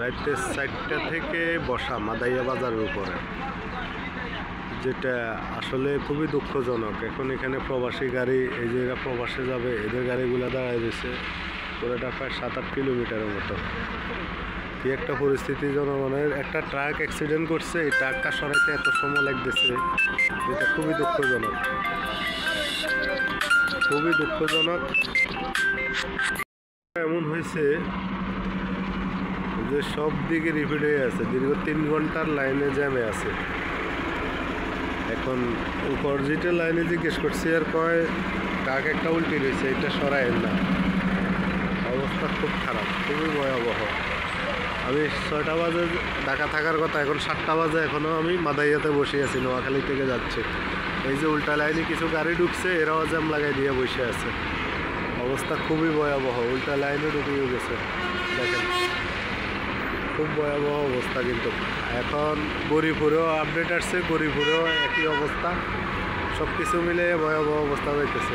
রাইতে 4টা থেকে বসা মাদাইয়া বাজারের উপরে, যেটা আসলে খুবই দুঃখজনক। এখন এখানে প্রবাসী গাড়ি, এই যে এরা প্রবাসে যাবে, এদের গাড়িগুলো দাঁড়ায় রয়েছে পুরোটা প্রায় 7-8 কিলোমিটারের মতো। কি একটা পরিস্থিতি! জনগণের একটা ট্রাক অ্যাক্সিডেন্ট করছে, এই ট্রাকটা সরাইতে এত সময় লাগতেছে, এটা খুবই দুঃখজনক, খুবই দুঃখজনক। এমন হয়েছে যে সব দিকে রিপিট হয়ে আছে, দীর্ঘ 3 ঘন্টার লাইনে জ্যামে আছে। এখন উপর যেটা লাইনে জিজ্ঞেস করছি, আর কয় ট্রাক একটা উল্টে রয়েছে, এটা সরাইন না। অবস্থা খুব খারাপ, খুবই ভয়াবহ। আমি 6টা বাজে ঢাকা থাকার কথা, এখন 7টা বাজে, এখনও আমি মাদাইয়াতে বসে আছি, নোয়াখালী থেকে যাচ্ছে। এই যে উল্টা লাইনে কিছু গাড়ি ঢুকছে, এরাও জ্যাম লাগাই দিয়ে বসে আছে। অবস্থা খুবই ভয়াবহ, উল্টা লাইনে ঢুকিয়ে গেছে, দেখেন খুব ভয়াবহ অবস্থা। কিন্তু এখন গরিপুরেও আপডেট আসছে, গরিপুরেও একই অবস্থা, সব কিছু মিলে ভয়াবহ অবস্থা হইতেছে।